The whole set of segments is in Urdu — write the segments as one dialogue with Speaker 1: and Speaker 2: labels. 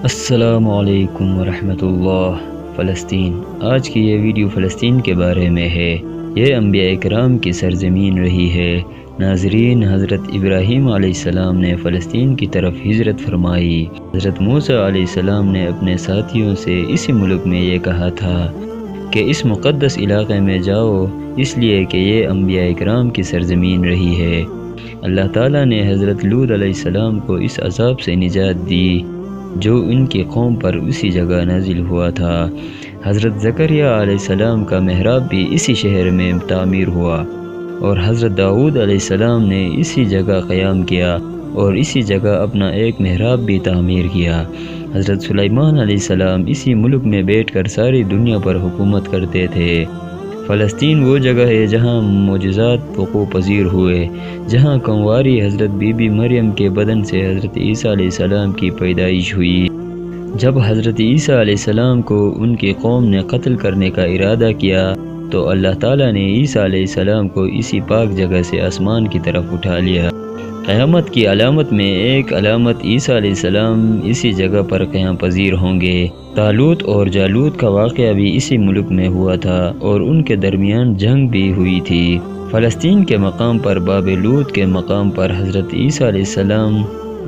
Speaker 1: السلام علیکم ورحمۃ اللہ۔ فلسطین، آج کی یہ ویڈیو فلسطین کے بارے میں ہے۔ یہ انبیاء کرام کی سرزمین رہی ہے۔ ناظرین، حضرت ابراہیم علیہ السلام نے فلسطین کی طرف ہجرت فرمائی۔ حضرت موسیٰ علیہ السلام نے اپنے ساتھیوں سے اسی ملک میں یہ کہا تھا کہ اس مقدس علاقے میں جاؤ، اس لیے کہ یہ انبیاء کرام کی سرزمین رہی ہے۔ اللہ تعالیٰ نے حضرت لوط علیہ السلام کو اس عذاب سے نجات دی جو ان کی قوم پر اسی جگہ نازل ہوا تھا۔ حضرت زکریا علیہ السلام کا محراب بھی اسی شہر میں تعمیر ہوا، اور حضرت داؤد علیہ السلام نے اسی جگہ قیام کیا اور اسی جگہ اپنا ایک محراب بھی تعمیر کیا۔ حضرت سلیمان علیہ السلام اسی ملک میں بیٹھ کر ساری دنیا پر حکومت کرتے تھے۔ فلسطین وہ جگہ ہے جہاں معجزات وقوع پذیر ہوئے، جہاں کنواری حضرت بی بی مریم کے بدن سے حضرت عیسیٰ علیہ السلام کی پیدائش ہوئی۔ جب حضرت عیسیٰ علیہ السلام کو ان کی قوم نے قتل کرنے کا ارادہ کیا تو اللہ تعالیٰ نے عیسیٰ علیہ السلام کو اسی پاک جگہ سے آسمان کی طرف اٹھا لیا۔ قیامت کی علامت میں ایک علامت عیسیٰ علیہ السلام اسی جگہ پر قیام پذیر ہوں گے۔ طالوت اور جالوت کا واقعہ بھی اسی ملک میں ہوا تھا اور ان کے درمیان جنگ بھی ہوئی تھی۔ فلسطین کے مقام پر باب لوط کے مقام پر حضرت عیسیٰ علیہ السلام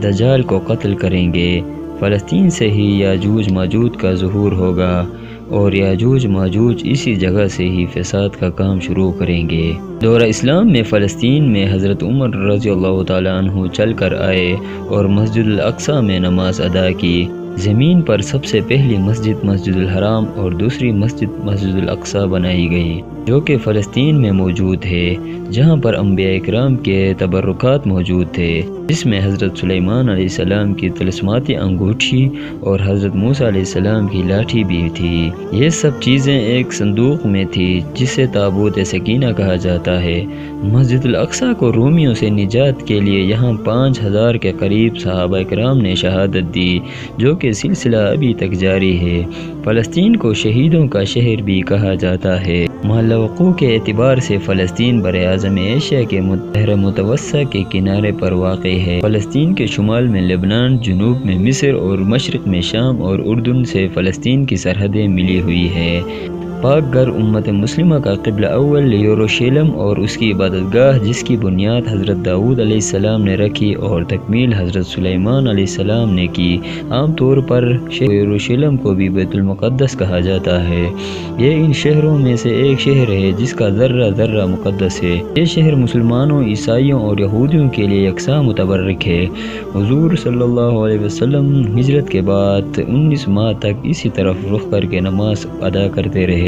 Speaker 1: دجال کو قتل کریں گے۔ فلسطین سے ہی یاجوج ماجوج کا ظہور ہوگا اور یاجوج ماجوج اسی جگہ سے ہی فساد کا کام شروع کریں گے۔ دور اسلام میں فلسطین میں حضرت عمر رضی اللہ تعالیٰ عنہ چل کر آئے اور مسجد الاقصیٰ میں نماز ادا کی۔ زمین پر سب سے پہلی مسجد مسجد الحرام اور دوسری مسجد مسجد الاقصیٰ بنائی گئی، جو کہ فلسطین میں موجود ہے، جہاں پر انبیاء کرام کے تبرکات موجود تھے، جس میں حضرت سلیمان علیہ السلام کی طلسماتی انگوٹھی اور حضرت موسیٰ علیہ السلام کی لاٹھی بھی تھی۔ یہ سب چیزیں ایک صندوق میں تھی جسے تابوت سکینہ کہا جاتا ہے۔ مسجد الاقصیٰ کو رومیوں سے نجات کے لیے یہاں 5000 کے قریب صحابہ کرام نے شہادت دی، جو کہ سلسلہ ابھی تک جاری ہے۔ فلسطین کو شہیدوں کا شہر بھی کہا جاتا ہے۔ محل وقوع کے اعتبار سے فلسطین براعظم ایشیا کے بحر متوسط کے کنارے پر واقع ہے۔ فلسطین کے شمال میں لبنان، جنوب میں مصر اور مشرق میں شام اور اردن سے فلسطین کی سرحدیں ملی ہوئی ہے۔ پاک گھر امت مسلمہ کا قبلہ اول یروشلم اور اس کی عبادت گاہ، جس کی بنیاد حضرت داؤد علیہ السلام نے رکھی اور تکمیل حضرت سلیمان علیہ السلام نے کی۔ عام طور پر شہر یروشلم کو بھی بیت المقدس کہا جاتا ہے۔ یہ ان شہروں میں سے ایک شہر ہے جس کا ذرہ ذرہ مقدس ہے۔ یہ شہر مسلمانوں، عیسائیوں اور یہودیوں کے لیے یکساں متبرک ہے۔ حضور صلی اللہ علیہ وسلم ہجرت کے بعد 19 ماہ تک اسی طرف رخ کر کے نماز ادا کرتے رہے۔